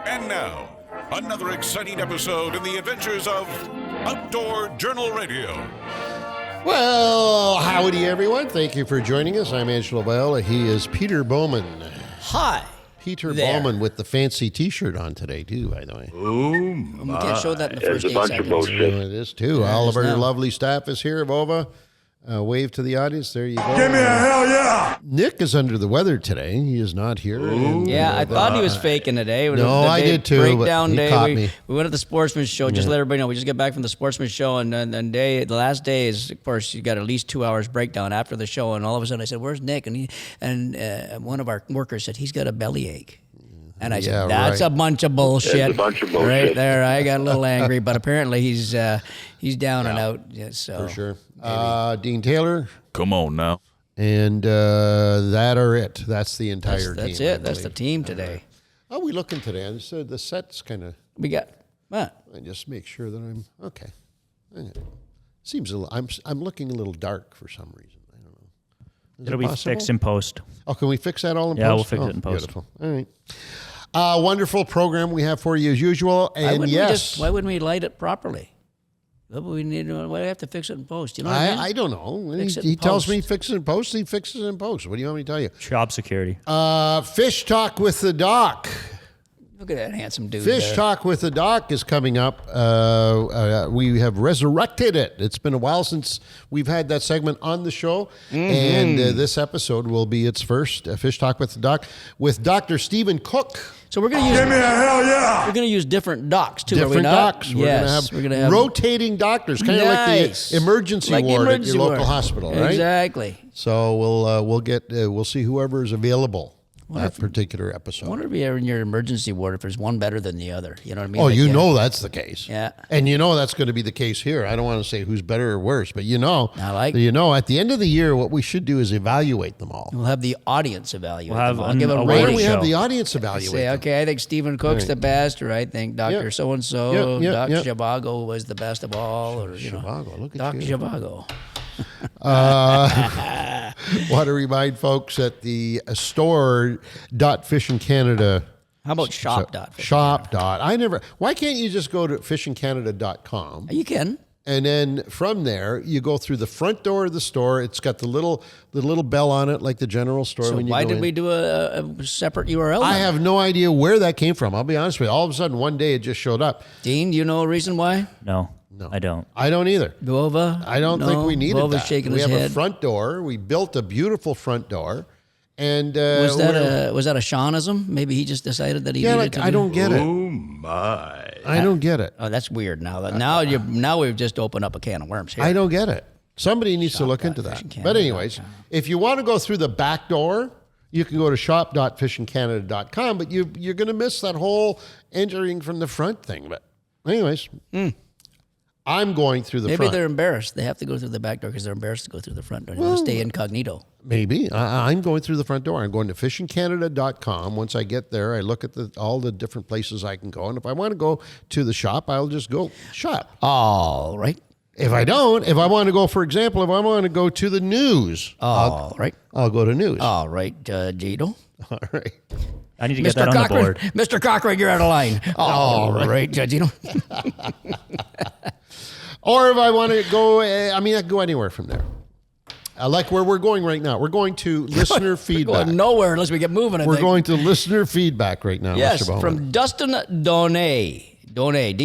And now, another exciting episode in the adventures of Outdoor Journal Radio. Well, howdy everyone. Thank you for joining us. I'm Angelo Viola. He is Peter Bowman. Hi. Peter there. Bowman with the fancy t-shirt on today, too, by the way. We can't show that in the first 8 seconds. It is, too. Yeah, All it of is our now. lovely staff is here. Vova, wave to the audience. There you go. Give me a hell yeah! Nick is under the weather today. He is not here. And, Yeah, I thought he was faking today. No, I did too, but Breakdown he day. caught me. We went to the sportsman's show. Just let everybody know. We just got back from the sportsman's show, and then the last day is, of course, you got at least 2 hours breakdown after the show. And all of a sudden, I said, "Where's Nick?" And one of our workers said he's got a bellyache. And I said, Yeah, "That's right. a bunch of bullshit." That's a bunch of bullshit. Right there. I got a little angry, but apparently he's down and out. Yeah, so For sure. Dean Taylor. Come on now. And that are it. That's the entire that's team. it. That's the team today. How are we looking today? I said the set's kind of... We got what? I just make sure that I'm okay. Seems a little, I'm looking a little dark for some reason. I don't know. Is It'll it be possible? fixed in post. Oh, can we fix that all in Yeah, post? we'll fix it in post. Beautiful. All right. Wonderful program we have for you as usual. And yes, Why wouldn't we light it properly? Why do we have to fix it in post? You know what I mean? I don't know. Fix it He in tells me post. fix it in post. He fixes it in post. What do you want me to tell you? Job security. Fish Talk with the Doc. Look at that handsome dude. Fish there. Talk with the Doc is coming up. We have resurrected it. It's been a while since we've had that segment on the show. And this episode will be its first Fish Talk with the Doc with Dr. Stephen Cooke. So we're gonna use Give me a hell yeah! we're gonna use different docs too. are we Different not? docs. We're Yes, going to have rotating doctors, kind of Nice. like the emergency Like ward emergency at your local ward. hospital, right? Exactly. So we'll see whoever is available that particular I episode. wonder if you're in your emergency ward if there's one better than the other. You know what I mean? Oh, Like, you know that's the case. Yeah. And you know that's going to be the case here. I don't want to say who's better or worse, but you know. I like- You know, at the end of the year, what we should do is evaluate them all. We'll have the audience evaluate. We'll have them all. an Give a award Why rating. don't we have show. the audience evaluate Say, them? okay, I think Stephen Cook's the best, or I think Dr. Yep. So-and-so, Yep, Dr. yep. Zhivago was the best of all, or, you know, Zhivago, look at Dr. you. Zhivago. Want to remind folks at the store.fishandcanada. How about shop dot? Shop dot. Why can't you just go to fishandcanada.com? You can. And then from there, you go through the front door of the store. It's got the little bell on it, like the general store. So when you why go did in. we do a separate URL? I then? have no idea where that came from. I'll be honest with you. All of a sudden, one day it just showed up. Dean, do you know a reason why? No, I don't. I don't either. Vova? I don't think we needed Vova's that. shaking We his have head. a front door. We built a beautiful front door, and was that a Seanism? Maybe he just decided that he yeah? needed Like to I don't get it. Oh my. I don't get it. Oh, that's weird. Now we've just opened up a can of worms here. I don't get it. Somebody needs to look into that. But anyways, if you want to go through the back door, you can go to shop.fishandcanada.com, but you're going to miss that whole entering from the front thing. But anyways, I'm going through the Maybe front. they're embarrassed. They have to go through the back door because they're embarrassed to go through the front door. They want to stay incognito. Maybe. I'm going through the front door. I'm going to fishandcanada.com. Once I get there, I look at all the different places I can go. And if I want to go to the shop, I'll just go shop. All right. If I want to go, for example, if I want to go to the news, All right. I'll go to news. All right, Gito. All right. I need to get that on the board. Mr. Cochran, you're out of line. All right, Gito. Or if I want to go, I can go anywhere from there. I like where we're going right now. We're going to listener feedback. Going nowhere unless we get moving. We're going to listener feedback right now, Yes, Mr. Bowman. from Dustin Donay, Donais,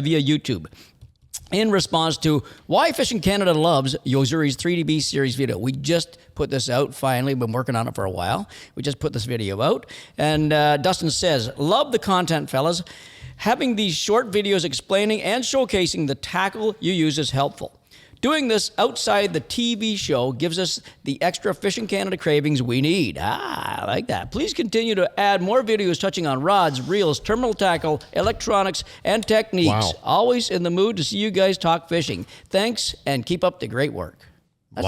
via YouTube. In response to why Fishing Canada loves Yozuri's 3DB series video. We just put this out, finally. Been working on it for a while. We just put this video out. And Dustin says, love the content, fellas. Having these short videos explaining and showcasing the tackle you use is helpful. Doing this outside the TV show gives us the extra Fishing Canada cravings we need. I like that. Please continue to add more videos touching on rods, reels, terminal tackle, electronics, and techniques. Wow. Always in the mood to see you guys talk fishing. Thanks, and keep up the great work. That's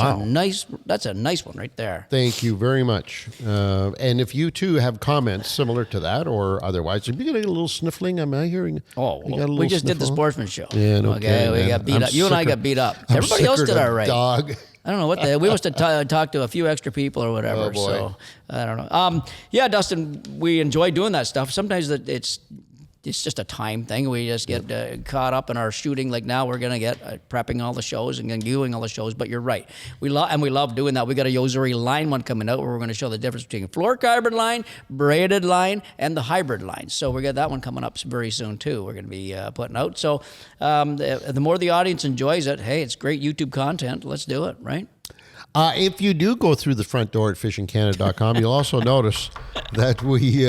a nice one right there. Thank you very much. And if you too have comments similar to that or otherwise, if you get a little sniffling, am I hearing? Oh, you got a little we just did the sniffle? sportsman show. Yeah, no okay, kidding, we man. got beat I'm up. You and I sicker- got beat up. I'm Everybody else sicker did than all right. Dog. I don't know what we must have talked to a few extra people or whatever. Oh, boy. So I don't know. Yeah, Dustin, we enjoy doing that stuff. Sometimes it's just a time thing. We just get caught up in our shooting. Like now we're going to get prepping all the shows and viewing all the shows. But you're right. We love doing that. We got a Yozuri line one coming out where we're going to show the difference between fluorocarbon line, braided line, and the hybrid line. So we got that one coming up very soon too. We're going to be putting out. So the more the audience enjoys it, hey, it's great YouTube content. Let's do it, right? If you do go through the front door at fishingcanada.com, you'll also notice that we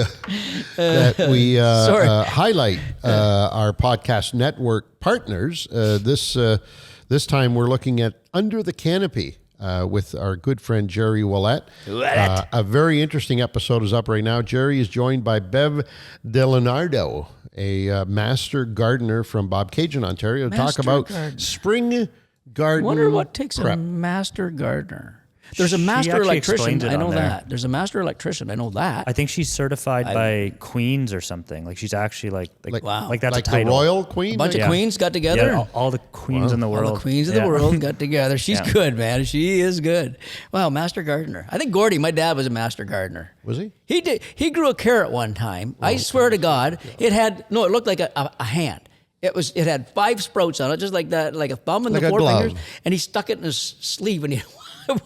highlight our podcast network partners. This time we're looking at Under the Canopy with our good friend Jerry Willett. A very interesting episode is up right now. Jerry is joined by Bev DeLeonardo, a master gardener from Bobcaygeon, Ontario, to talk about spring garden. Wonder what takes prep. a master gardener. There's a She master actually electrician. explains it I know on there. that. There's a master electrician. I know that. I think she's certified by Queens or something. Like she's actually like Wow. like that's Like a the title. royal queen? A bunch like- of queens got together. Yeah, all the queens in the world. All the queens of Yeah. the world got together. She's Yeah. good, man. She is good. Wow, master gardener. I think Gordy, my dad, was a master gardener. Was he? He did. He grew a carrot one time. I swear to God, it looked like a hand. It had 5 sprouts on it, just like that, like a thumb and Like the a 4 glove. fingers. And he stuck it in his sleeve, and he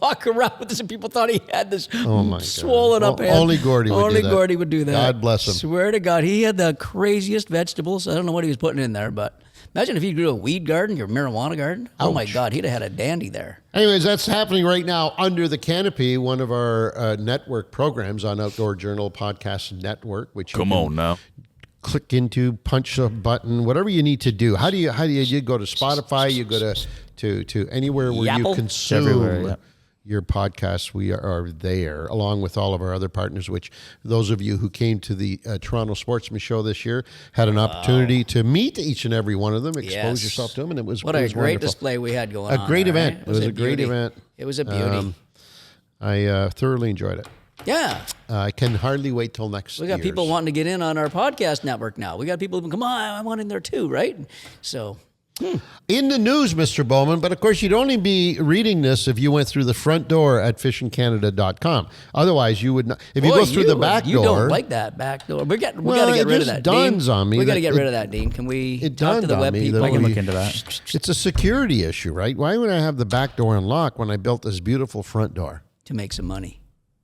walk around with this, and people thought he had this my God. swollen up hand. Only Gordy would do Only that. Gordy would do that. God bless him. Swear to God, he had the craziest vegetables. I don't know what he was putting in there, but imagine if he grew a weed garden, your marijuana garden. Oh my Ouch. God, he'd have had a dandy there. Anyways, that's happening right now. Under the Canopy, one of our network programs on Outdoor Journal Podcast Network, which you Come can on now. click into, punch a button, whatever you need to do. How do you go to Spotify? You go to anywhere where Yapple? you consume Everywhere, yeah. your podcasts. We are there, along with all of our other partners. Which those of you who came to the Toronto Sportsman Show this year had an opportunity to meet each and every one of them, expose Yes. yourself to them, and it was What it a was great wonderful. display we had going on. A great there, event. right? It was a great beauty. event. It was a beauty. I thoroughly enjoyed it. Yeah. I can hardly wait till next We got year's. people wanting to get in on our podcast network now. We got people who come on, I want in there too, right? So In the news, Mr. Bowman, but of course you'd only be reading this if you went through the front door at fishingcanada.com. Otherwise, you would not. If you boy, go through the back you door, don't like that back door. We got to Well, get it rid of just that. dawns Dean. on me We got to that get it- rid of that, Dean. Can we it talk to dawned the on web me people? that I can we- look into that. it's a security issue, right? Why would I have the back door unlocked when I built this beautiful front door? To make some money,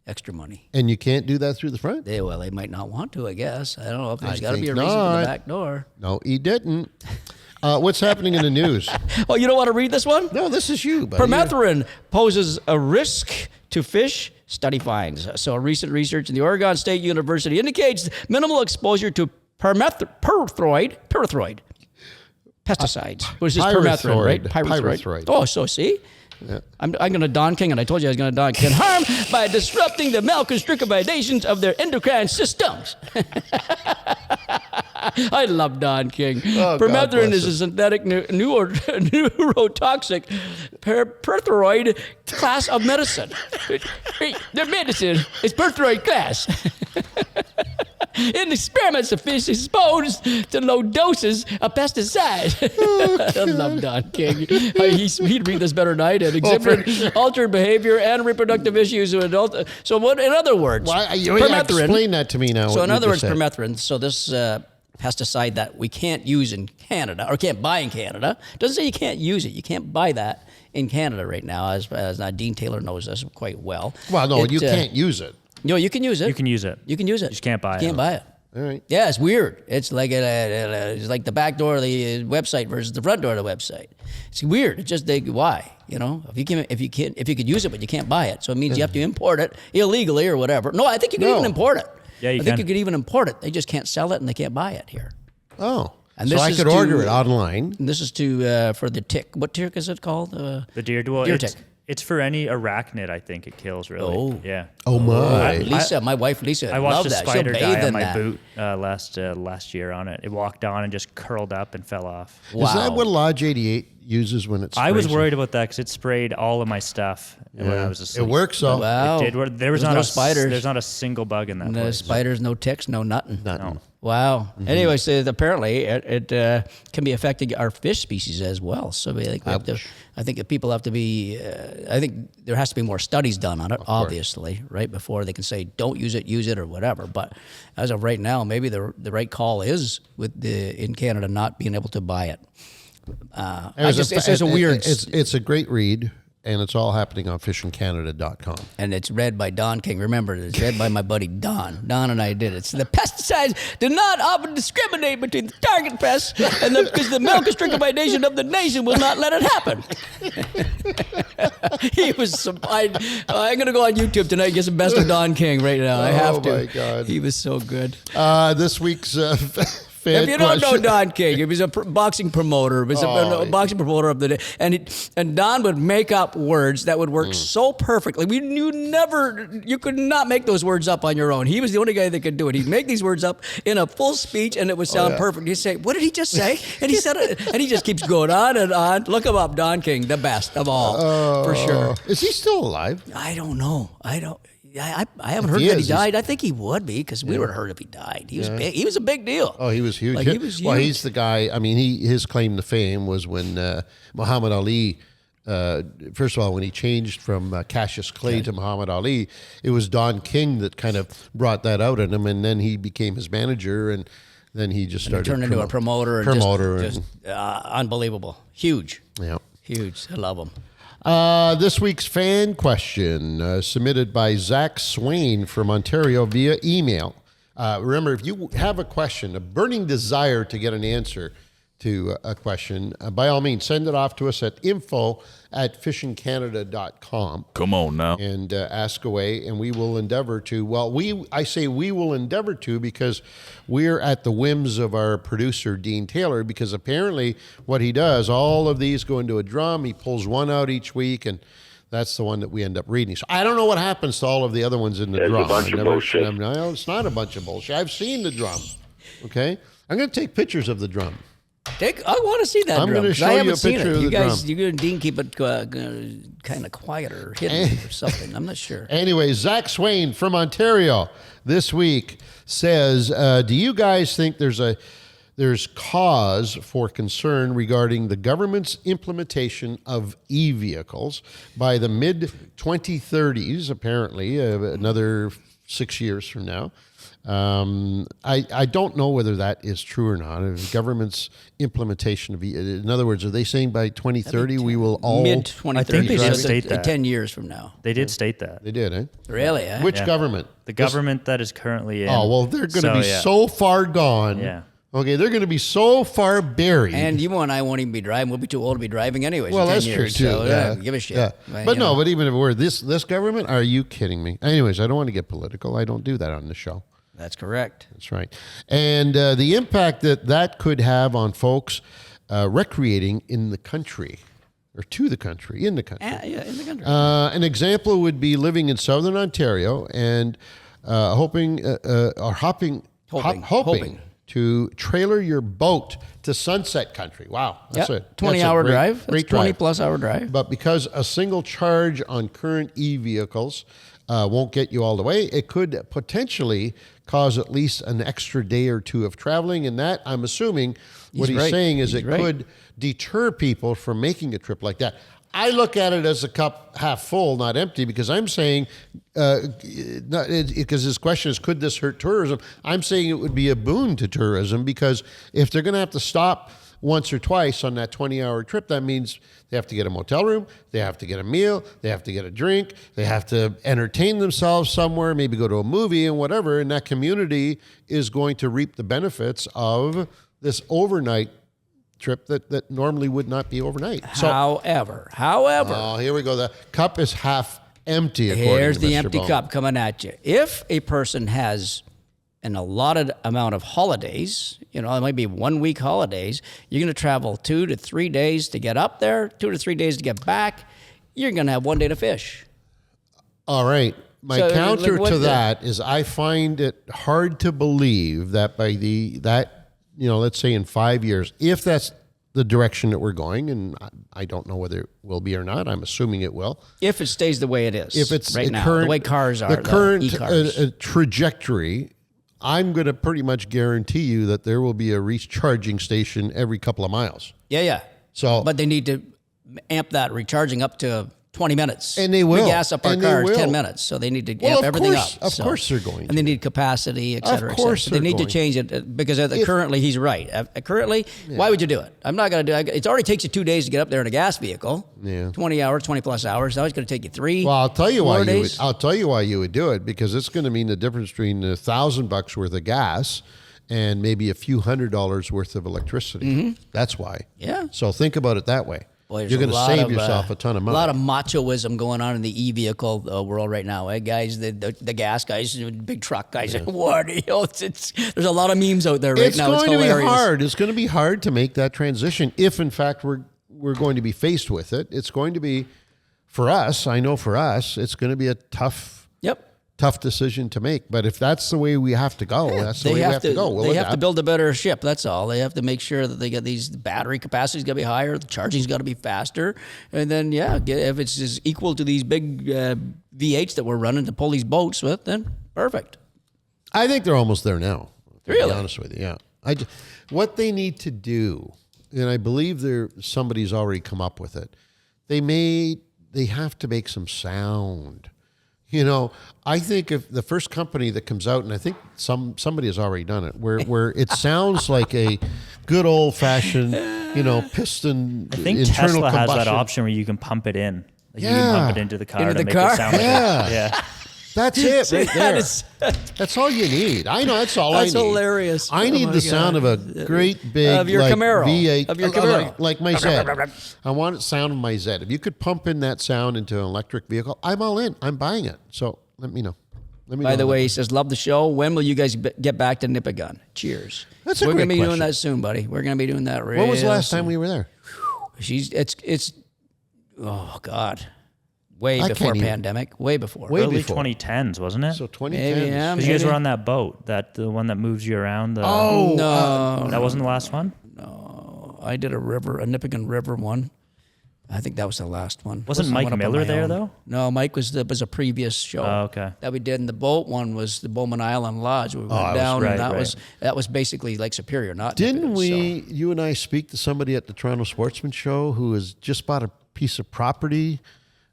extra money. And you can't do that through the front? They might not want to, I guess. I don't know if I there's got to be a think reason for not. the back door. No, he didn't. What's happening in the news? Oh, you don't want to read this one? No, this is you, buddy. Permetherin poses a risk to fish, study finds. So recent research in the Oregon State University indicates minimal exposure to pyrethroid pesticides, which is permethrin, right? Pyrethroid. Oh, so see? I'm going to Don King, and I told you I was going to Don King. Harm by disrupting the malconstructividations of their endocrine systems. I love Don King. God Permetherin bless is a synthetic neurotoxic pyrethroid class of medicine. The medicine is pyrethroid class. In experiments of fish exposed to low doses of pesticide. I love Don King. He'd read this better than I did. Exhibited altered behavior and reproductive issues in adult. So what? In other words, Explain that to me now. So what in you other words, just said. permethrin. So this pesticide that we can't use in Canada or can't buy in Canada doesn't say you can't use it. You can't buy that in Canada right now, as Dean Taylor knows this quite well. Well, no, you can't use it. No, you can use it. You can use it. You can use it. You just can't buy it. You can't buy it. All right. Yeah, it's weird. It's like it's like the back door of the website versus the front door of the website. It's weird. It's just why, you know, if you could use it, but you can't buy it, so it means you have to import it illegally or whatever. No, I think you can even import it. Yeah, you I think can. you could even import it. They just can't sell it and they can't buy it here. Oh. And so this I is could order it online. And this is to for the tick. What tick is it called? The deer tick. It's for any arachnid. I think it kills really. Oh. Yeah. Oh, my. Lisa, my wife Lisa, I watched loved a that. spider She'll die bathe on in my that. boot last year on it. It walked on and just curled up and fell off. Wow. Is that what Lodge 88 uses when it's. I was worried about that because it sprayed all of my stuff when I was asleep. It works though. Wow. It did. There was There's not no a spiders. There's not a single bug in that No place. spiders, no ticks, no nothing. Nothing. Wow. Anyway, so apparently it can be affecting our fish species as well. So I think I think that people have to be. I think there has to be more studies done on it, obviously, right, before they can say don't use it, or whatever. But as of right now, maybe the right call is in Canada not being able to buy it. It's just a weird. It's a great read. And it's all happening on fishandcanada.com. And it's read by Don King. Remember, it's read by my buddy Don. Don and I did it. So the pesticides do not often discriminate between the target pests and because the milk stratification of the nation will not let it happen. He was so, I'm going to go on YouTube tonight and get some best of Don King right now. I have to. Oh, my God. He was so good. This week's If you don't know Don King, he was a boxing promoter. He was a boxing promoter of the day, and Don would make up words that would work so perfectly. You could not make those words up on your own. He was the only guy that could do it. He'd make these words up in a full speech, and it would sound perfect. He'd say, "What did he just say?" And he said it, and he just keeps going on and on. Look him up, Don King, the best of all, for sure. Is he still alive? I don't know. I haven't heard that he died. I think he would be because we would have heard if he died. He was big. He was a big deal. Oh, he was huge. Like, he was Well, huge. he's the guy. I mean, his claim to fame was when Muhammad Ali. First of all, when he changed from Cassius Clay to Muhammad Ali, it was Don King that kind of brought that out in him, and then he became his manager, and then he just started turned into a promoter. And just unbelievable. Huge. Yeah. Huge. I love him. This week's fan question submitted by Zach Swain from Ontario via email. Remember, if you have a question, a burning desire to get an answer to a question, by all means, send it off to us at info@fishandcanada.com. Come on now. And ask away, and we will endeavor to, I say we will endeavor to because we're at the whims of our producer, Dean Taylor, because apparently what he does, all of these go into a drum, he pulls one out each week, and that's the one that we end up reading. So I don't know what happens to all of the other ones in the drum. It's a bunch of bullshit. No, it's not a bunch of bullshit. I've seen the drum, okay? I'm going to take pictures of the drum. I want to see that I'm drum. going to show I you haven't a seen picture it. of You the guys, drum. you and Dean keep it kind of quiet or hidden or something. I'm not sure. Anyway, Zach Swain from Ontario this week says, do you guys think there's cause for concern regarding the government's implementation of e-vehicles by the mid-2030s, apparently, another 6 years from now? I don't know whether that is true or not. The government's implementation of in other words, are they saying by 2030 we will all mid-2030? I think they did state that. 10 years from now. They did state that. They did, eh? Really? Eh? Which government? The government that is currently in. Oh, well, they're going to be so far gone. Yeah. Okay, they're going to be so far buried. And you and I won't even be driving. We'll be too old to be driving anyways. Well, in 10 that's years, true too. So, Yeah. give a shit. Yeah. Right, But you no, know. but even if we're this government, are you kidding me? Anyways, I don't want to get political. I don't do that on the show. That's correct. That's right. And the impact that could have on folks recreating in the country, or to the country, in the country. Yeah, in the country. An example would be living in southern Ontario and hoping to trailer your boat to Sunset Country. Wow. That's a 20-hour drive. Great That's 20 drive. plus hour drive. But because a single charge on current e-vehicles won't get you all the way, it could potentially cause at least an extra day or two of traveling. And that, I'm assuming, what he's saying is it could deter people from making a trip like that. I look at it as a cup half full, not empty, because I'm saying, because his question is, could this hurt tourism? I'm saying it would be a boon to tourism, because if they're going to have to stop once or twice on that 20-hour trip, that means they have to get a motel room, they have to get a meal, they have to get a drink, they have to entertain themselves somewhere, maybe go to a movie and whatever, and that community is going to reap the benefits of this overnight trip that normally would not be overnight. However, oh, here we go. The cup is half empty. Here's the Mr. empty Bowman. cup coming at you. If a person has an allotted amount of holidays, it might be 1 week holidays, you're going to travel 2 to 3 days to get up there, 2 to 3 days to get back. You're going to have 1 day to fish. All right. My counter to that is I find it hard to believe that let's say in 5 years, if that's the direction that we're going, and I don't know whether it will be or not. I'm assuming it will. If it stays the way it is, If it's right the now, current, the way cars are, the current e-cars. trajectory, I'm going to pretty much guarantee you that there will be a recharging station every couple of miles. Yeah. So, But they need to amp that recharging up to 20 minutes. And they will. We gas up our And they cars will. 10 minutes. So they need to Well, amp of everything course- up. of So- course they're going And they need capacity, et cetera, Of course et cetera. They they're need to going change it because currently he's right. Currently, why would you do it? I'm not going to do it. It already takes you 2 days to get up there in a gas vehicle. Yeah. 20 hours, 20 plus hours. Now it's going to take you 3. well, I'll tell you 4 why days. I'll tell you why you would do it, because it's going to mean the difference between $1,000 worth of gas and maybe a few $100 worth of electricity. That's why. Yeah. So think about it that way. Boy, there's You're going a to lot save of, yourself a ton of money. A lot of machoism going on in the e-vehicle world right now, eh, guys? The gas guys, big truck guys. What? There's a lot of memes out there right it's now. going It's to hilarious. be hard. It's going to be hard to make that transition if, in fact, we're going to be faced with it. It's going to be, for us, I know for us, it's going to be a tough decision to make. But if that's the way we have to go, that's the way we have to go. We'll They have to adapt. build a better ship. That's all. They have to make sure that they get these battery capacity's got to be higher, the charging's got to be faster, and then if it's just equal to these big V8s that we're running to pull these boats with, then perfect. I think they're almost there now. To Really? be honest with you, yeah. What they need to do, and I believe somebody's already come up with it. They have to make some sound. I think if the first company that comes out, and I think somebody has already done it, where it sounds like a good old fashioned, piston. I think internal Tesla has that combustion. option where you can pump it in. Like you Yeah. can pump it into the car Into to the make car? it sound like Yeah. it. Yeah. That's it right That there. is- That's all you need. I know that's all I need. That's hilarious. I Oh need my the sound God. of a great big Of your Camaro. V8 Of your Camaro. like my Zed. I want it sound of my Zed. If you could pump in that sound into an electric vehicle, I'm all in. I'm buying it. So let me know. By the way, he says, love the show. When will you guys get back to Nipegon? Cheers. That's a We're great gonna be question. doing that soon, buddy. We're going to be doing that real When was the last soon. time we were there? It's oh God. Way I before can't even- pandemic. Way before. Way Early before. 2010s, wasn't it? So 2010. Maybe, yeah. Because you guys maybe. were on that boat, the one that moves you around. No. That wasn't the last one? I did a Nipegon River one. I think that was the last one. Wasn't Mike one up on Miller my there, own. though? No, Mike was a previous show. Oh, okay. That we did, and the boat one was the Bowman Island Lodge. We went that was down, right, and right. that was basically Lake Superior, not Didn't Nipegon, you and I speak to somebody at the Toronto Sportsman Show who has just bought a piece of property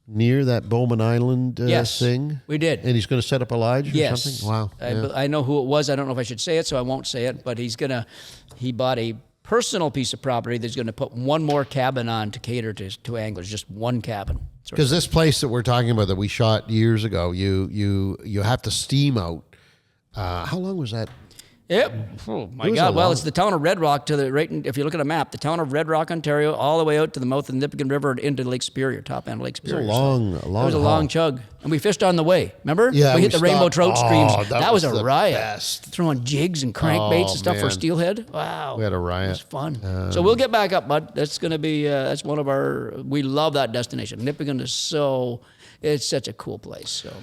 near that Bowman Island Yes, thing? we did. And he's going to set up a lodge or Yes. something? Wow. Yeah. I know who it was. I don't know if I should say it, so I won't say it. But he bought a personal piece of property that's going to put one more cabin on to cater to anglers, just one cabin. Because this place that we're talking about that we shot years ago, you have to steam out. How long was that? Yep. Oh my It was a God. Well, long- it's the town of Red Rock if you look at a map, the town of Red Rock, Ontario, all the way out to the mouth of the Nipegon River and into Lake Superior, top end of Lake Superior. a long It was a haul. long chug. And we fished on the way. Remember? Yeah, We hit we the rainbow stopped. trout streams. Oh, That was was a the riot. best. Throwing jigs and crankbaits Oh, and stuff for man. steelhead. Wow. We had a riot. It was fun. So we'll get back up, bud. That's going to be, that's one of we love that destination. Nipegon it's such a cool place. So.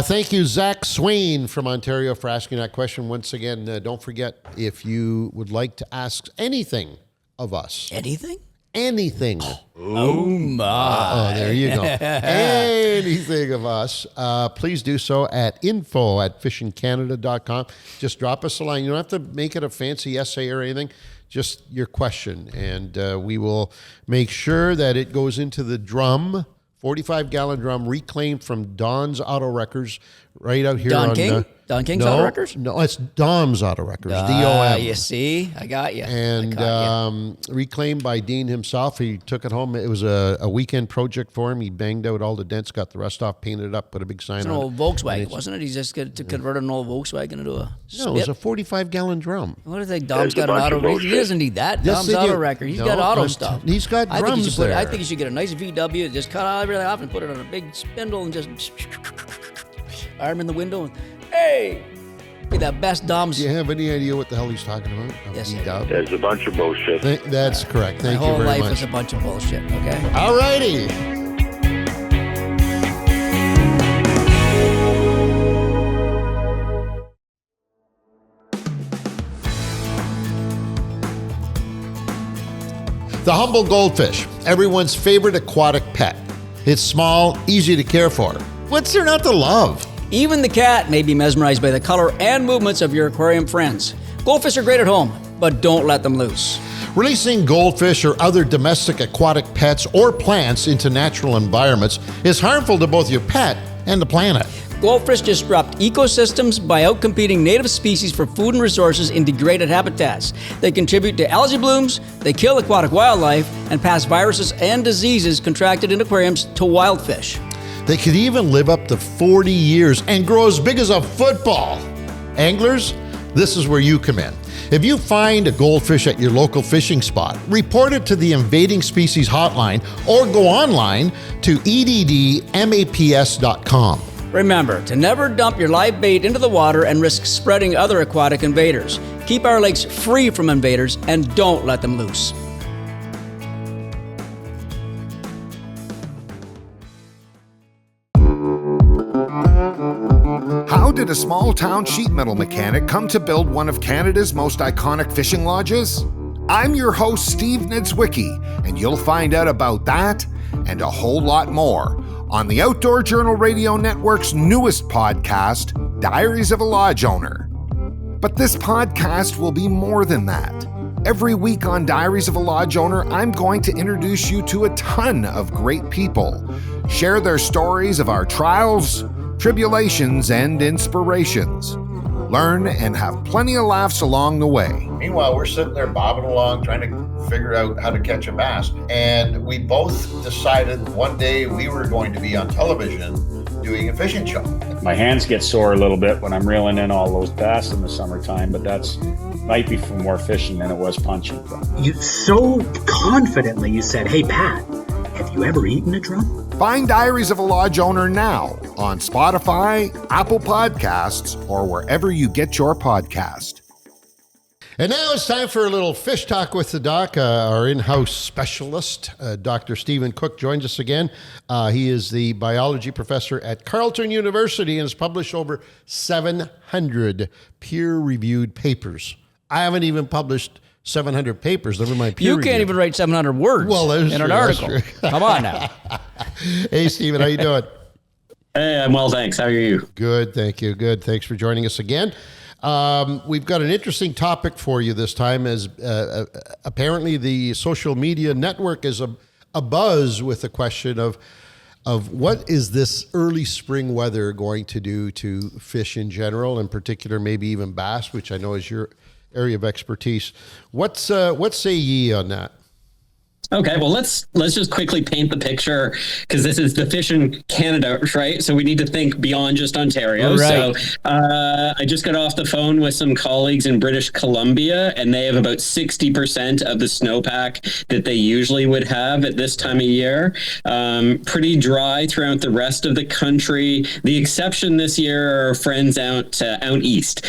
Thank you, Zach Swain from Ontario, for asking that question. Once again, don't forget, if you would like to ask anything of us, Anything? anything. Oh, my. Oh, there you go. Anything of us, please do so at info@fishingcanada.com. Just drop us a line. You don't have to make it a fancy essay or anything. Just your question. And we will make sure that it goes into the drum, 45-gallon drum, reclaimed from Don's Auto Wreckers right out here Don on... King? Don King's no, Auto Wreckers? No, it's Dom's Auto Wreckers, D-O-M. You see? I got you. And reclaimed by Dean himself. He took it home. It was a weekend project for him. He banged out all the dents, got the rust off, painted it up, put a big sign It's an on old it. Volkswagen, wasn't it? He just converted an old Volkswagen into a No, it was spit. a 45-gallon drum. What do you think? Dom's There's got a an bunch auto of wrecker. He bullshit. doesn't need that. Yes, Dom's they auto do. wrecker. He's No, got auto I'm stuff. he's got I think drums you should there. I think you should get a nice VW, just cut out everything off and put it on a big spindle and just arm in the window. And, hey, be the best Dom's. Do you have any idea what the hell he's talking about? Yes, I do. E-dub? There's a bunch of bullshit. That's correct. My Thank you whole very life much. is a bunch of bullshit. Okay. All righty. The humble goldfish, everyone's favorite aquatic pet. It's small, easy to care for. What's there not to love? Even the cat may be mesmerized by the color and movements of your aquarium friends. Goldfish are great at home, but don't let them loose. Releasing goldfish or other domestic aquatic pets or plants into natural environments is harmful to both your pet and the planet. Goldfish disrupt ecosystems by outcompeting native species for food and resources in degraded habitats. They contribute to algae blooms, they kill aquatic wildlife, and pass viruses and diseases contracted in aquariums to wild fish. They could even live up to 40 years and grow as big as a football. Anglers, this is where you come in. If you find a goldfish at your local fishing spot, report it to the Invading Species Hotline or go online to eddmaps.com. Remember to never dump your live bait into the water and risk spreading other aquatic invaders. Keep our lakes free from invaders and don't let them loose. How did a small-town sheet metal mechanic come to build one of Canada's most iconic fishing lodges? I'm your host, Steve Niedzwicki, and you'll find out about that and a whole lot more on the Outdoor Journal Radio Network's newest podcast, Diaries of a Lodge Owner. But this podcast will be more than that. Every week on Diaries of a Lodge Owner, I'm going to introduce you to a ton of great people, share their stories of our trials, tribulations, and inspirations. Learn and have plenty of laughs along the way. Meanwhile, we're sitting there bobbing along trying to figure out how to catch a bass. And we both decided one day we were going to be on television doing a fishing show. My hands get sore a little bit when I'm reeling in all those bass in the summertime, but that's might be from more fishing than it was punching. You so confidently you said, "Hey Pat, have you ever eaten a drum?" Find Diaries of a Lodge Owner now on Spotify, Apple Podcasts, or wherever you get your podcast. And now it's time for a little fish talk with the doc. Our in-house specialist, Dr. Stephen Cooke, joins us again. He is the biology professor at Carleton University and has published over 700 peer-reviewed papers. I haven't even published 700 papers, never mind peer You can't even write 700 words in an article. Come on now. Hey, Stephen, how you doing? Hey, I'm well, thanks. How are you? Good, thank you. Good. Thanks for joining us again. We've got an interesting topic for you this time, as apparently the social media network is a buzz with the question of what is this early spring weather going to do to fish in general, in particular, maybe even bass, which I know is your area of expertise. What say ye on that? Okay, well, let's just quickly paint the picture, because this is the fish in Canada, right? So we need to think beyond just Ontario. Right. So I just got off the phone with some colleagues in British Columbia, and they have about 60% of the snowpack that they usually would have at this time of year. Pretty dry throughout the rest of the country. The exception this year are our friends out east.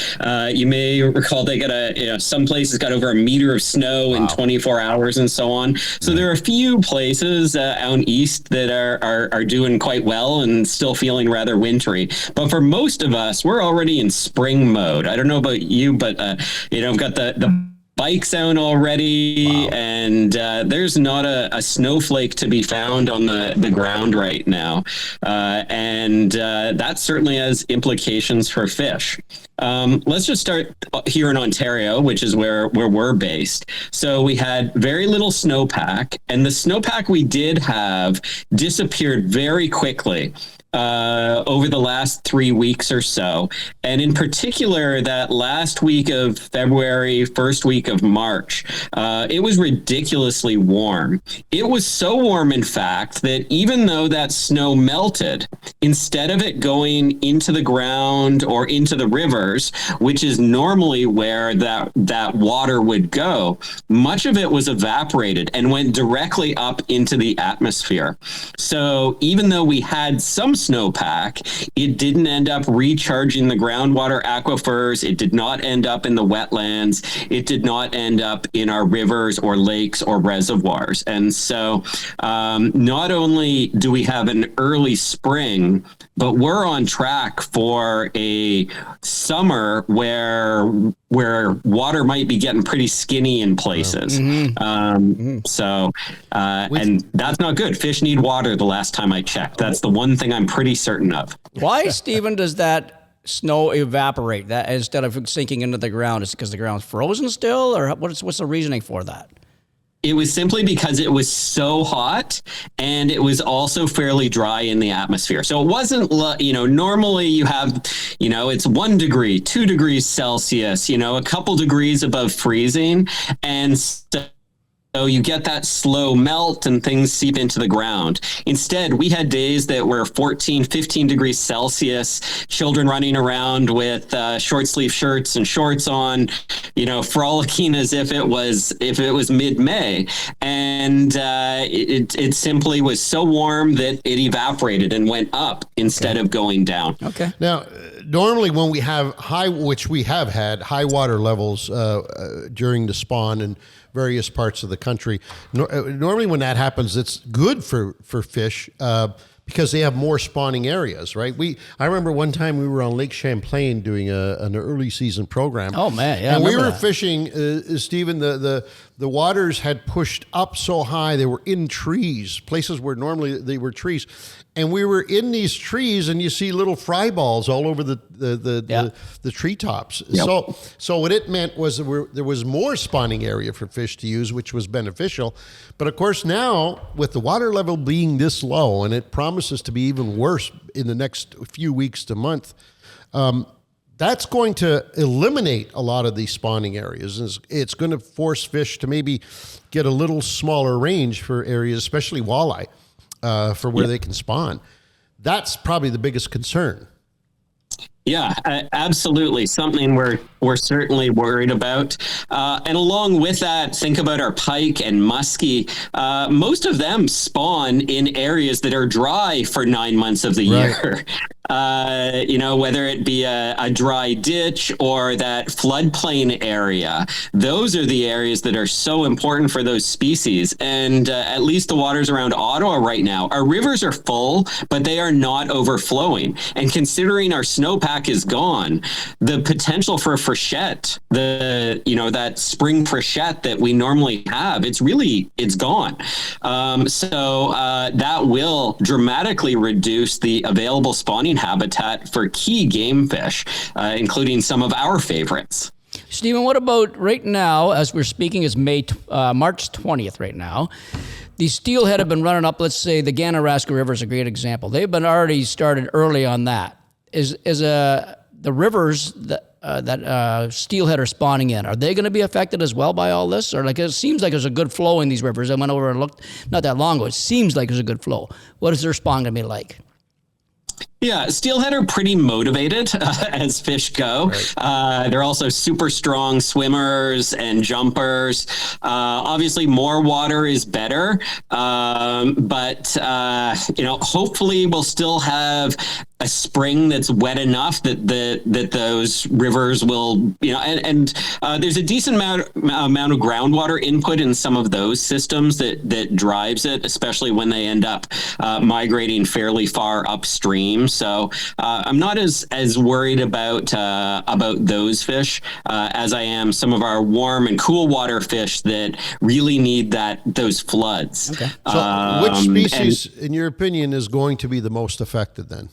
You may recall they got some places got over a meter of snow in 24 hours and so on. So there are a few places out east that are doing quite well and still feeling rather wintry. But for most of us, we're already in spring mode. I don't know about you, but I've got the bikes out already, and there's not a snowflake to be found on the ground right now. And that certainly has implications for fish. Let's just start here in Ontario, which is where we're based. So we had very little snowpack, and the snowpack we did have disappeared very quickly over the last 3 weeks or so. And in particular, that last week of February, first week of March, it was ridiculously warm. It was so warm, in fact, that even though that snow melted, instead of it going into the ground or into the rivers, which is normally where that water would go, much of it was evaporated and went directly up into the atmosphere. So even though we had some snowpack, it didn't end up recharging the groundwater aquifers. It did not end up in the wetlands. It did not end up in our rivers or lakes or reservoirs. And so not only do we have an early spring, but we're on track for a summer where water might be getting pretty skinny in places. So and that's not good. Fish need water the last time I checked. That's the one thing I'm pretty certain of. Why, Stephen, does that snow evaporate that instead of sinking into the ground? Is it because the ground's frozen still, or what's the reasoning for that? It was simply because it was so hot, and it was also fairly dry in the atmosphere. So it wasn't, normally you have, it's 1 degree, 2 degrees Celsius, a couple degrees above freezing. And so you get that slow melt and things seep into the ground. Instead, we had days that were 14, 15 degrees Celsius, children running around with short sleeve shirts and shorts on, frolicking as if it was mid-May. And it simply was so warm that it evaporated and went up instead of going down. Okay. Now, normally when we have which we have had high water levels during the spawn and various parts of the country. Normally when that happens, it's good for fish because they have more spawning areas, right? I remember one time we were on Lake Champlain doing an early season program. Oh, man. Yeah, and we were that. fishing, Stephen, the waters had pushed up so high, they were in trees, places where normally they were trees. And we were in these trees, and you see little fry balls all over the treetops. Yep. So what it meant was there was more spawning area for fish to use, which was beneficial. But of course now, with the water level being this low, and it promises to be even worse in the next few weeks to month, that's going to eliminate a lot of these spawning areas. It's going to force fish to maybe get a little smaller range for areas, especially walleye. For where they can spawn. That's probably the biggest concern. Yeah, absolutely. Something we're certainly worried about. And along with that, think about our pike and musky. Most of them spawn in areas that are dry for 9 months of the year. Whether it be a dry ditch or that floodplain area, those are the areas that are so important for those species. And at least the waters around Ottawa right now, our rivers are full, but they are not overflowing. And considering our snowpack is gone, the potential for a freshet, that spring freshet that we normally have, it's gone. So that will dramatically reduce the available spawning habitat for key game fish, including some of our favorites. Stephen, what about right now, as we're speaking, is March 20th right now. The steelhead have been running up. Let's say the Ganaraska River is a great example. They've been already started early on that. Is the rivers that steelhead are spawning in, are they going to be affected as well by all this? Or it seems like there's a good flow in these rivers. I went over and looked not that long ago. It seems like there's a good flow. What is their spawn going to be like? Yeah, steelhead are pretty motivated as fish go. Right. They're also super strong swimmers and jumpers. Obviously, more water is better, but hopefully we'll still have a spring that's wet enough that those rivers will, and there's a decent amount of groundwater input in some of those systems that drives it, especially when they end up migrating fairly far upstream. So I'm not as worried about those fish as I am some of our warm and cool water fish that really need those floods. Okay. So which species, in your opinion, is going to be the most affected then?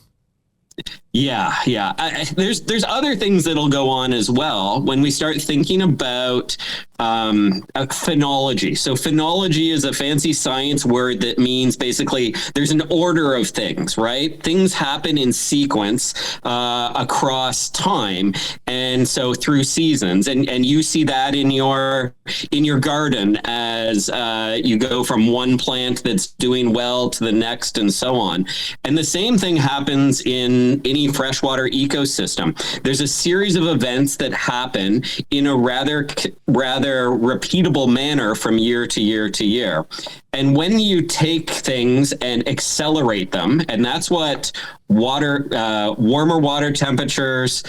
Yeah. There's other things that'll go on as well when we start thinking about phenology. So phenology is a fancy science word that means basically there's an order of things, right? Things happen in sequence across time, and so through seasons, and you see that in your garden as you go from one plant that's doing well to the next, and so on. And the same thing happens in any freshwater ecosystem. There's a series of events that happen in a rather repeatable manner from year to year to year. And when you take things and accelerate them, and that's what warmer water temperatures,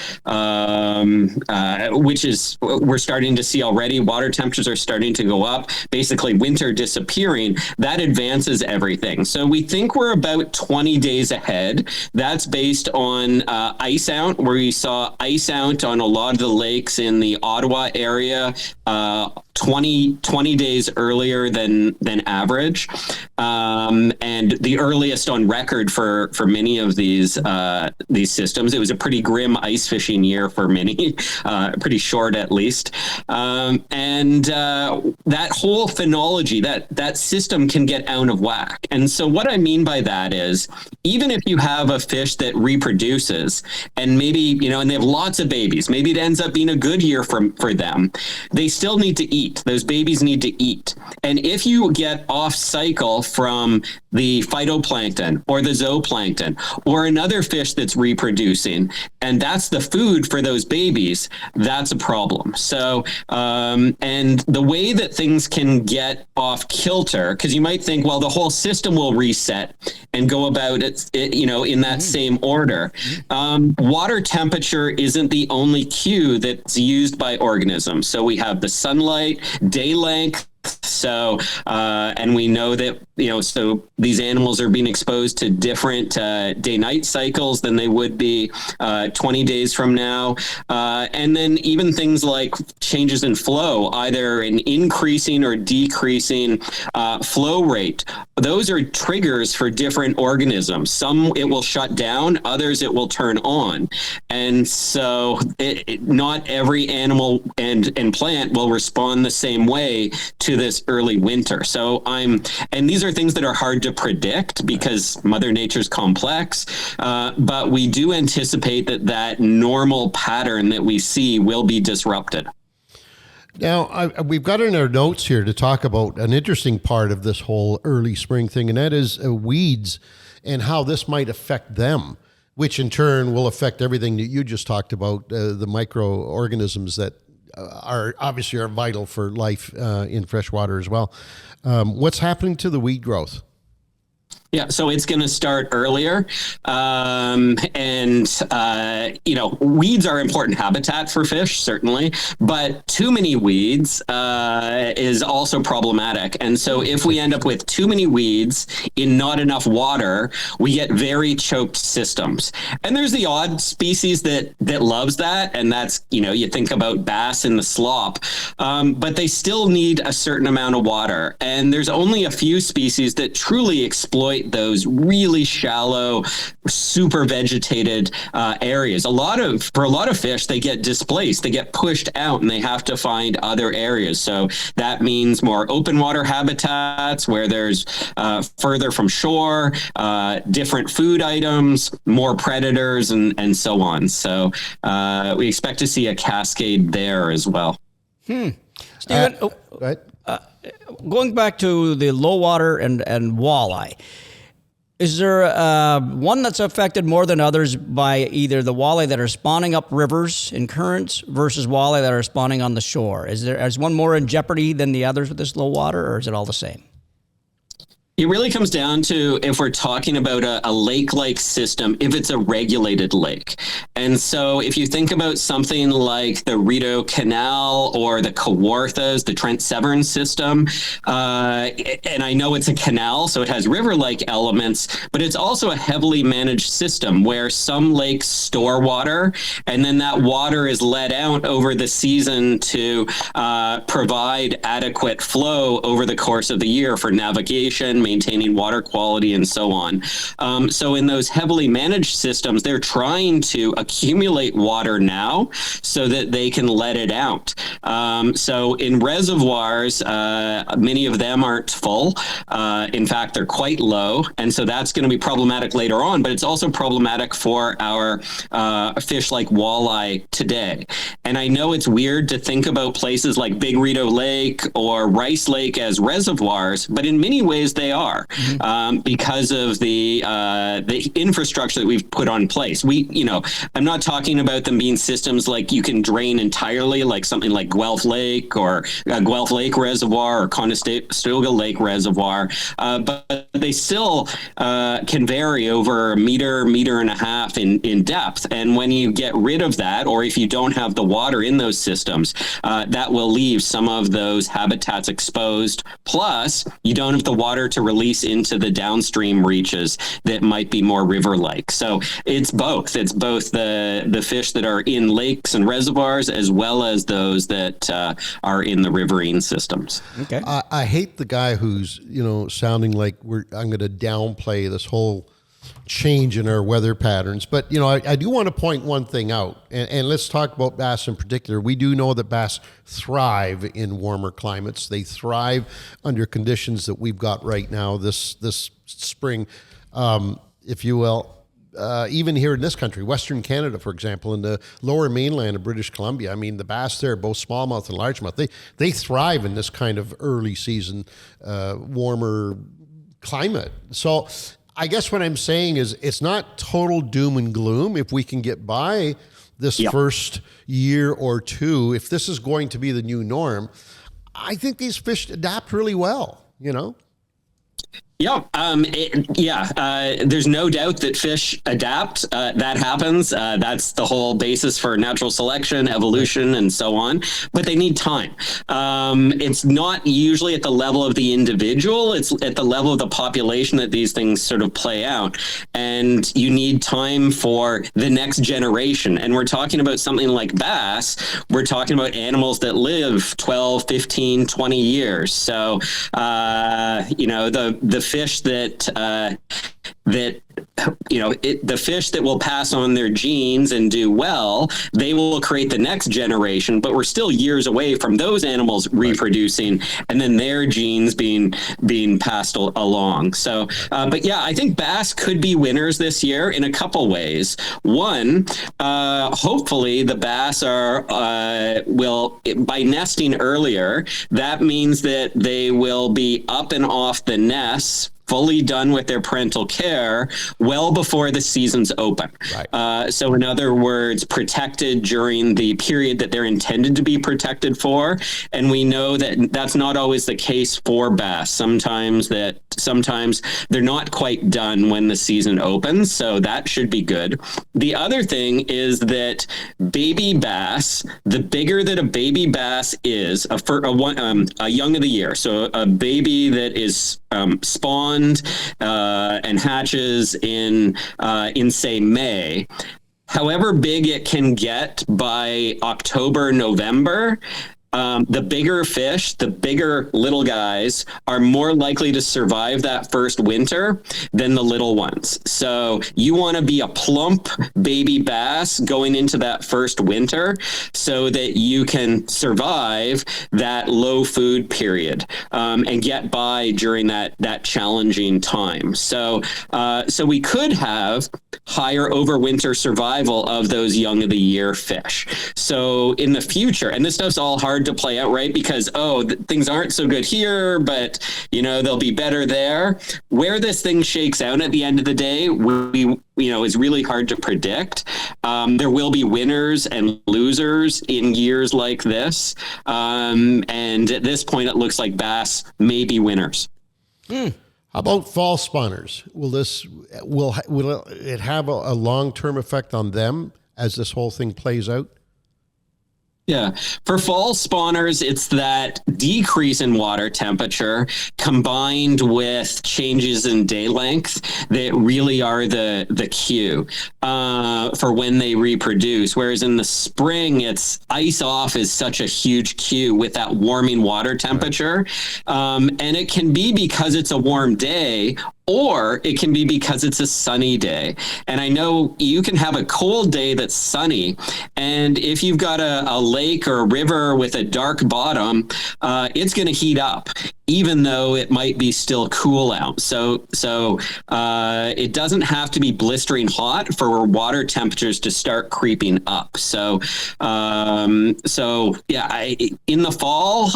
which is we're starting to see already. Water temperatures are starting to go up. Basically, winter disappearing. That advances everything. So we think we're about 20 days ahead. That's based on ice out, where we saw ice out on a lot of the lakes in the Ottawa area 20 days earlier than average, and the earliest on record for many of these systems. It was a pretty grim ice fishing year for many, pretty short at least, and that whole phenology, that system can get out of whack. And so what I mean by that is, even if you have a fish that reproduces and maybe, and they have lots of babies, maybe it ends up being a good year for them, they still need to eat. Those babies need to eat. And if you get off cycle from the phytoplankton or the zooplankton or another fish that's reproducing, and that's the food for those babies, that's a problem. So, and the way that things can get off kilter, because you might think, well, the whole system will reset and go about it, in that same order. Water temperature isn't the only cue that's used by organisms. So we have the sunlight, day length. So, and we know that, so these animals are being exposed to different day-night cycles than they would be 20 days from now. And then even things like changes in flow, either an increasing or decreasing flow rate. Those are triggers for different organisms. Some it will shut down, others it will turn on. And so not every animal and plant will respond the same way to this early winter. So and these are things that are hard to predict because Mother Nature's complex, but we do anticipate that normal pattern that we see will be disrupted. Now, we've got in our notes here to talk about an interesting part of this whole early spring thing, and that is weeds and how this might affect them, which in turn will affect everything that you just talked about, the microorganisms that are vital for life in freshwater as well. What's happening to the weed growth? Yeah, so it's going to start earlier. Weeds are important habitat for fish, certainly, but too many weeds is also problematic. And so if we end up with too many weeds in not enough water, we get very choked systems. And there's the odd species that loves that. And that's, you think about bass in the slop, but they still need a certain amount of water. And there's only a few species that truly exploit those really shallow, super vegetated areas. For a lot of fish, they get displaced, they get pushed out, and they have to find other areas. So that means more open water habitats where there's further from shore, different food items, more predators, and so on. So we expect to see a cascade there as well. Stephen, Right. Going back to the low water and walleye, is there one that's affected more than others by either the walleye that are spawning up rivers in currents versus walleye that are spawning on the shore? Is one more in jeopardy than the others with this low water, or is it all the same? It really comes down to if we're talking about a lake-like system, if it's a regulated lake. And so if you think about something like the Rideau Canal or the Kawarthas, the Trent Severn system, and I know it's a canal, so it has river-like elements, but it's also a heavily managed system where some lakes store water, and then that water is let out over the season to provide adequate flow over the course of the year for navigation, maintaining water quality, and so on. So in those heavily managed systems, they're trying to accumulate water now so that they can let it out. So in reservoirs, many of them aren't full. In fact, they're quite low. And so that's going to be problematic later on, but it's also problematic for our fish like walleye today. And I know it's weird to think about places like Big Rideau Lake or Rice Lake as reservoirs, but in many ways they they are, because of the infrastructure that we've put on place. I'm not talking about them being systems like you can drain entirely, like something like Guelph Lake or Guelph Lake Reservoir or Conestoga Lake Reservoir, but they still can vary over a meter and a half in depth. And when you get rid of that, or if you don't have the water in those systems, that will leave some of those habitats exposed. Plus, you don't have the water to release into the downstream reaches that might be more river-like. So it's both. It's both the fish that are in lakes and reservoirs, as well as those that are in the riverine systems. Okay. I hate the guy who's sounding like I'm going to downplay this whole change in our weather patterns. But, I do want to point one thing out, and let's talk about bass in particular. We do know that bass thrive in warmer climates. They thrive under conditions that we've got right now this spring, if you will. Even here in this country, Western Canada, for example, in the lower mainland of British Columbia, I mean, the bass there, both smallmouth and largemouth, they thrive in this kind of early season, warmer climate. So I guess what I'm saying is it's not total doom and gloom if we can get by this first year or two. If this is going to be the new norm, I think these fish adapt really well, Yeah, there's no doubt that fish adapt. That happens. That's the whole basis for natural selection, evolution, and so on. But they need time. It's not usually at the level of the individual. It's at the level of the population that these things sort of play out. And you need time for the next generation. And we're talking about something like bass. We're talking about animals that live 12, 15, 20 years. So, the fish the fish that will pass on their genes and do well, they will create the next generation, but we're still years away from those animals reproducing and then their genes being passed along. So, I think bass could be winners this year in a couple ways. One, hopefully the bass will, by nesting earlier, that means that they will be up and off the nests, fully done with their parental care well before the season's open. Right. So in other words, protected during the period that they're intended to be protected for. And we know that that's not always the case for bass. Sometimes they're not quite done when the season opens. So that should be good. The other thing is that baby bass, the bigger that a baby bass is, a young of the year, so a baby that is spawned and hatches in say May, however big it can get by October, November, the bigger fish, the bigger little guys are more likely to survive that first winter than the little ones. So you want to be a plump baby bass going into that first winter so that you can survive that low food period and get by during that challenging time. So we could have higher overwinter survival of those young of the year fish. So in the future, and this stuff's all hard to play out, right? Because, things aren't so good here, but, they'll be better there. Where this thing shakes out at the end of the day, is really hard to predict. There will be winners and losers in years like this. And at this point, it looks like bass may be winners. How about fall spawners? Will it have a long-term effect on them as this whole thing plays out? Yeah. For fall spawners, it's that decrease in water temperature combined with changes in day length that really are the cue for when they reproduce. Whereas in the spring, it's ice off is such a huge cue with that warming water temperature. And it can be because it's a warm day, or it can be because it's a sunny day. And I know you can have a cold day that's sunny, and if you've got a lake or a river with a dark bottom, it's going to heat up, even though it might be still cool out. So it doesn't have to be blistering hot for water temperatures to start creeping up. So in the fall,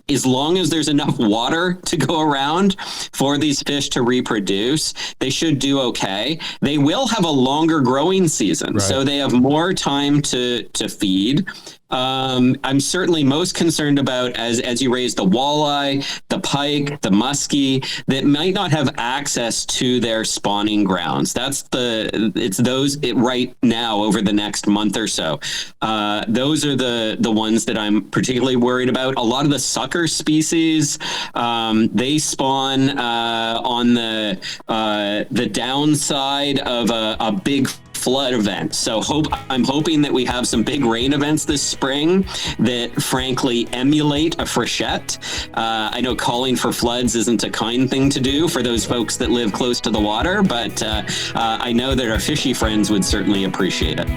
as long as there's enough water to go around for these fish to reproduce, they should do okay. They will have a longer growing season, right. So they have more time to feed. I'm certainly most concerned about as you raise the walleye, the pike, the musky that might not have access to their spawning grounds. Right now over the next month or so. Those are the ones that I'm particularly worried about. A lot of the sucker species, they spawn on the downside of a big flood event. So I'm hoping that we have some big rain events this spring that frankly emulate a freshet. I know calling for floods isn't a kind thing to do for those folks that live close to the water, but I know that our fishy friends would certainly appreciate it.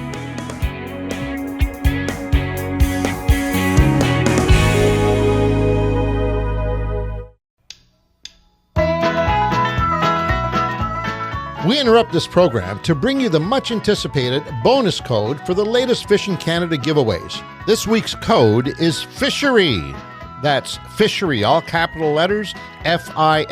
We interrupt this program to bring you the much anticipated bonus code for the latest Fishing Canada giveaways. This week's code is FISHERY. That's fishery, all capital letters, FISHERY.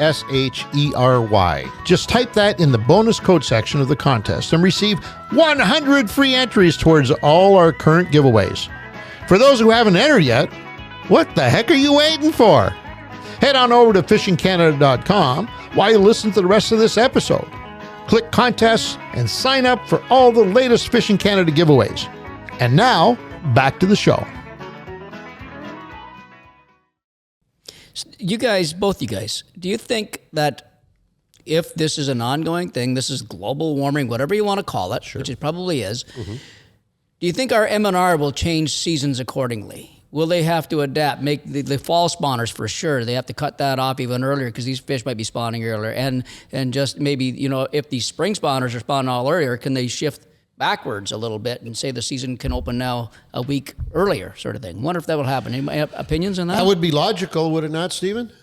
Just type that in the bonus code section of the contest and receive 100 free entries towards all our current giveaways. For those who haven't entered yet, what the heck are you waiting for? Head on over to fishingcanada.com while you listen to the rest of this episode. Click contests and sign up for all the latest Fishing Canada giveaways. And now, back to the show. You guys, both you guys, do you think that if this is an ongoing thing, this is global warming, whatever you want to call it, which it probably is, do you think our M&R will change seasons accordingly? Will they have to adapt, make the fall spawners for sure? They have to cut that off even earlier because these fish might be spawning earlier. And just maybe, if these spring spawners are spawning all earlier, can they shift backwards a little bit and say the season can open now a week earlier sort of thing? Wonder if that will happen. Anybody have opinions on that? That would be logical, would it not, Stephen?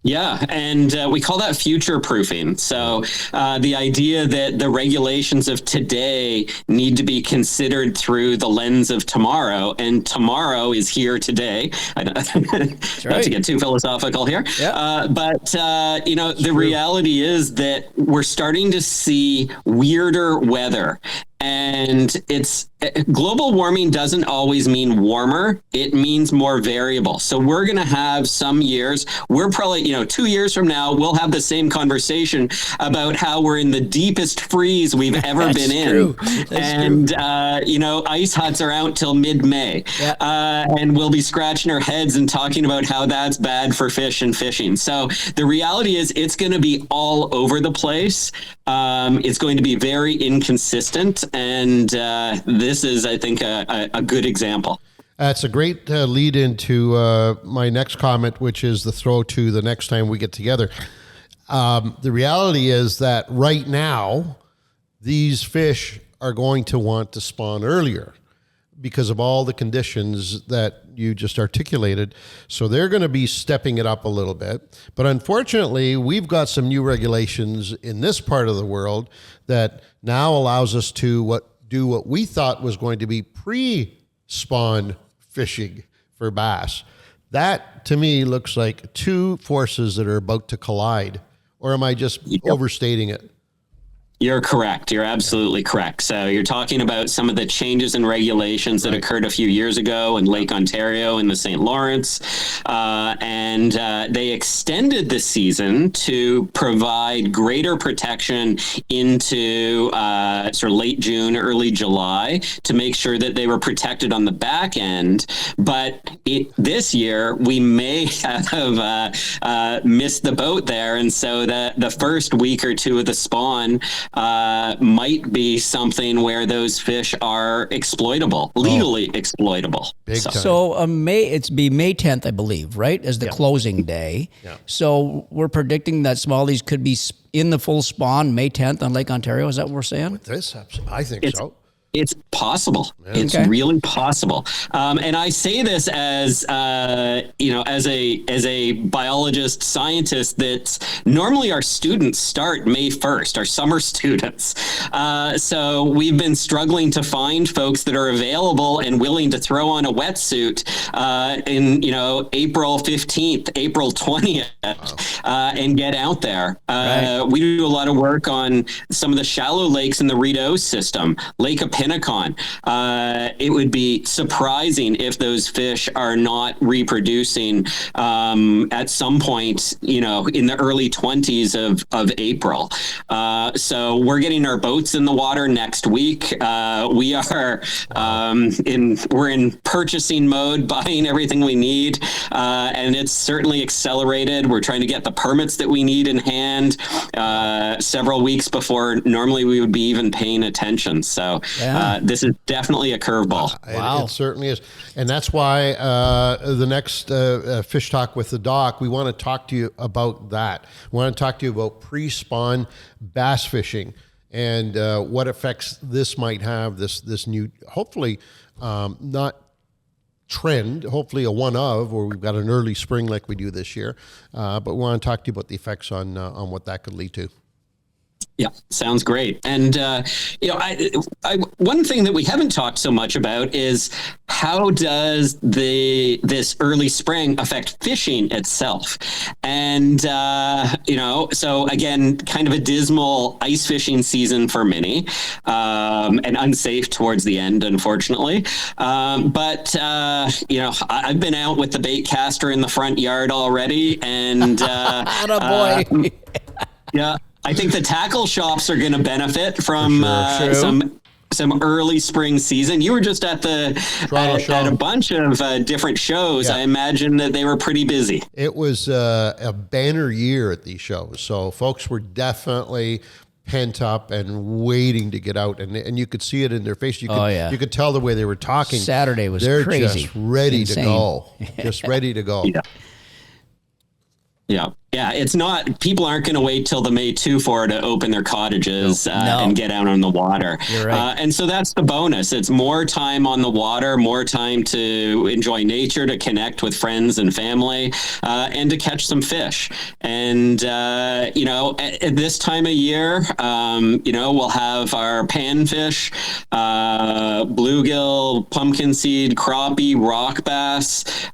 Yeah, and we call that future proofing. So the idea that the regulations of today need to be considered through the lens of tomorrow, and tomorrow is here today. Not to get too philosophical here, but the reality is that we're starting to see weirder weather. And global warming doesn't always mean warmer. It means more variable. So we're going to have some years, we're probably, 2 years from now, we'll have the same conversation about how we're in the deepest freeze we've ever been in. And, ice huts are out till mid-May. And we'll be scratching our heads and talking about how that's bad for fish and fishing. So the reality is it's going to be all over the place. It's going to be very inconsistent. And this is, I think, a good example. That's a great lead into my next comment, which is the throw to the next time we get together. The reality is that right now, these fish are going to want to spawn earlier because of all the conditions that you just articulated. So they're going to be stepping it up a little bit. But unfortunately, we've got some new regulations in this part of the world that now allows us to do what we thought was going to be pre-spawn fishing for bass. That, to me, looks like two forces that are about to collide. Or am I just overstating it? You're correct. You're absolutely correct. So you're talking about some of the changes in regulations that occurred a few years ago in Lake Ontario and the St. Lawrence. And they extended the season to provide greater protection into sort of late June, early July to make sure that they were protected on the back end. But this year, we may have missed the boat there. And so the first week or two of the spawn, might be something where those fish are exploitable, legally exploitable. Big time. So it's be May 10th, I believe, right, as the closing day. Yeah. So we're predicting that smallies could be in the full spawn May 10th on Lake Ontario. Is that what we're saying? I think so. It's possible. Yeah. It's really possible. And I say this as as a biologist scientist that normally our students start May 1st, our summer students. So we've been struggling to find folks that are available and willing to throw on a wetsuit in April 15th, April 20th, and get out there. Right. We do a lot of work on some of the shallow lakes in the Rideau system, Lake Nipegon. It would be surprising if those fish are not reproducing at some point, in the early 20s of April. So we're getting our boats in the water next week. We are we're in purchasing mode, buying everything we need, and it's certainly accelerated. We're trying to get the permits that we need in hand several weeks before normally we would be even paying attention. So this is definitely a curveball. It certainly is. And that's why the next Fish Talk with the Doc, we want to talk to you about that. We want to talk to you about pre-spawn bass fishing and what effects this might have, this new, hopefully not trend, hopefully a one of, or we've got an early spring like we do this year. But we want to talk to you about the effects on what that could lead to. Yeah, sounds great. And, one thing that we haven't talked so much about is how does this early spring affect fishing itself? And, so again, kind of a dismal ice fishing season for many, and unsafe towards the end, unfortunately. But I've been out with the bait caster in the front yard already, and attaboy. Yeah. I think the tackle shops are going to benefit from some early spring season. You were just at at a bunch of different shows. Yeah. I imagine that they were pretty busy. It was a banner year at these shows, so folks were definitely pent up and waiting to get out, and you could see it in their face. You could tell the way they were talking. Saturday was They're crazy. Just ready to go. Just ready to go. Yeah, it's not, people aren't going to wait till the May 2 to open their cottages and get out on the water. You're right. And so that's the bonus. It's more time on the water, more time to enjoy nature, to connect with friends and family, and to catch some fish. And, at this time of year, we'll have our panfish, bluegill, pumpkin seed, crappie, rock bass,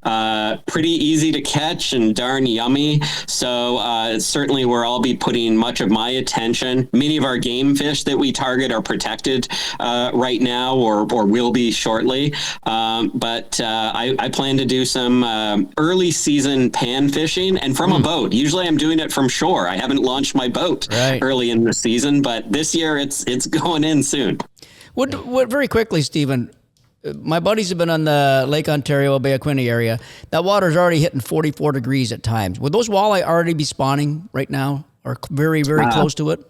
pretty easy to catch and darn yummy. So certainly where I'll be putting much of my attention. Many of our game fish that we target are protected right now or will be shortly. But I plan to do some early season pan fishing and from a boat. Usually I'm doing it from shore. I haven't launched my boat early in the season, but this year it's going in soon. What very quickly, Stephen, my buddies have been on the Lake Ontario, Bay of Quinte area. That water's already hitting 44 degrees at times. Would those walleye already be spawning right now or very, very close to it?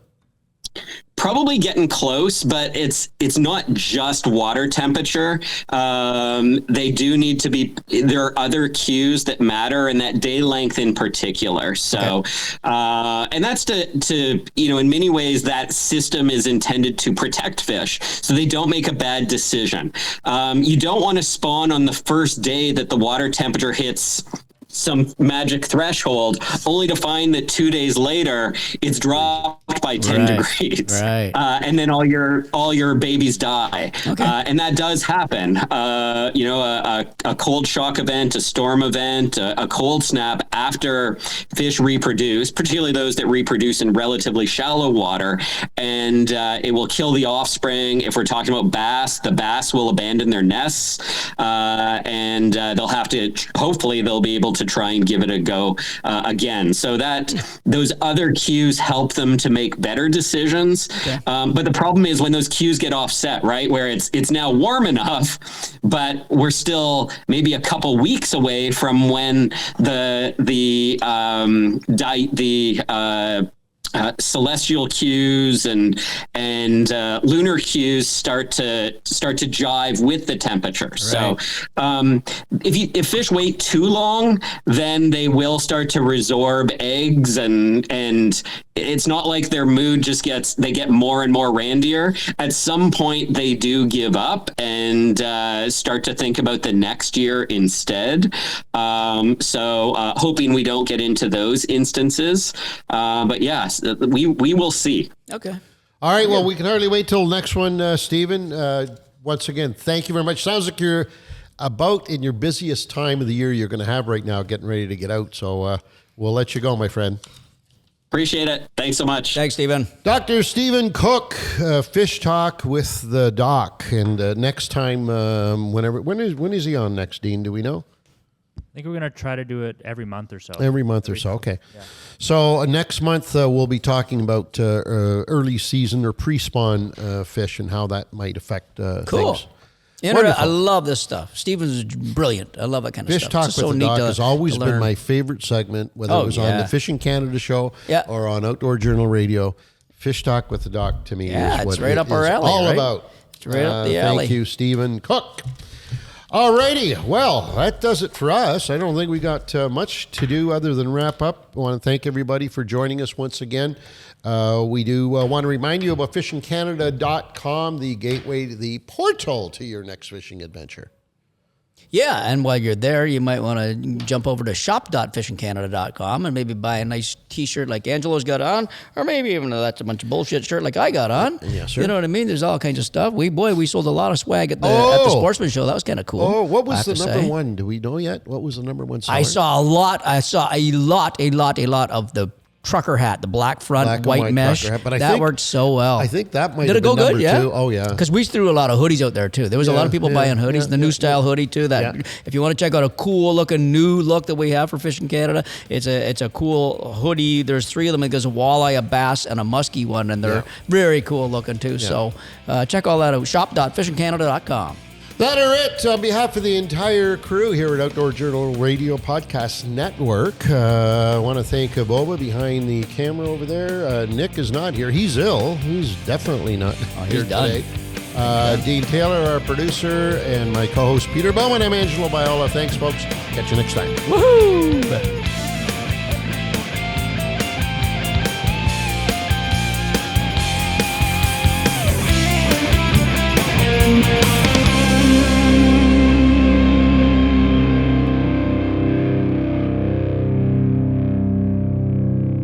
Probably getting close, but it's not just water temperature. They do need to be, there are other cues that matter, and that day length in particular. So, and that's to in many ways that system is intended to protect fish so they don't make a bad decision. You don't want to spawn on the first day that the water temperature hits some magic threshold, only to find that 2 days later it's dropped by 10 degrees, and then all your babies die. And that does happen. A cold shock event, a storm event, a cold snap after fish reproduce, particularly those that reproduce in relatively shallow water, and it will kill the offspring. If we're talking about bass, the bass will abandon their nests, and they'll have to, hopefully they'll be able to try and give it a go again. So that those other cues help them to make better decisions. But the problem is when those cues get offset, right, where it's now warm enough, but we're still maybe a couple weeks away from when the celestial cues and lunar cues start to jive with the temperature. Right. So if fish wait too long, then they will start to resorb eggs, and it's not like their mood just they get more and more randier. At some point, they do give up and start to think about the next year instead. So hoping we don't get into those instances. But yes, we will see. Okay. All right. Well, we can hardly wait till next one, Stephen. Once again, thank you very much. Sounds like you're about in your busiest time of the year you're going to have right now, getting ready to get out. So we'll let you go, my friend. Appreciate it. Thanks so much. Thanks, Stephen. Dr. Stephen Cooke, Fish Talk with the Doc. And next time, when is he on next, Dean? Do we know? I think we're going to try to do it every month or so. Every month or so, okay. Yeah. So next month we'll be talking about early season or pre-spawn fish and how that might affect things. I love this stuff. Stephen's brilliant. I love that kind of Fish stuff. Talk with the Doc has always been my favorite segment, whether it was on the Fishing Canada show or on Outdoor Journal Radio. Fish Talk with the Doc to me is what it's right up our alley, all right? about. It's right up the alley. Thank you, Stephen Cooke. All righty. Well, that does it for us. I don't think we got much to do other than wrap up. I want to thank everybody for joining us once again. We do want to remind you about fishingcanada.com, the gateway to the portal to your next fishing adventure. Yeah, and while you're there, you might want to jump over to shop.fishingcanada.com and maybe buy a nice T-shirt like Angelo's got on, or maybe even that's a bunch of bullshit shirt like I got on. Yes, sir. You know what I mean? There's all kinds of stuff. We sold a lot of swag at the Sportsman Show. That was kind of cool. Oh, what was the number one? Do we know yet? What was the number one seller? I saw a lot of the trucker hat, the black front, white mesh. Hat, but that worked so well. I think that might Did have it go been good? number Yeah. two. Oh, yeah. Because we threw a lot of hoodies out there, too. There was a lot of people buying hoodies. The new style hoodie, too. If you want to check out a cool looking new look that we have for Fishing Canada, it's a cool hoodie. There's 3 of them. There's a walleye, a bass, and a musky one, and they're very cool looking, too. Yeah. So check all that out. Shop.fishingcanada.com. That are it. On behalf of the entire crew here at Outdoor Journal Radio Podcast Network, I want to thank Boba behind the camera over there. Nick is not here. He's ill. He's definitely not here today. Dean Taylor, our producer, and my co-host Peter Bowman. I'm Angelo Biola. Thanks, folks. Catch you next time. Woohoo!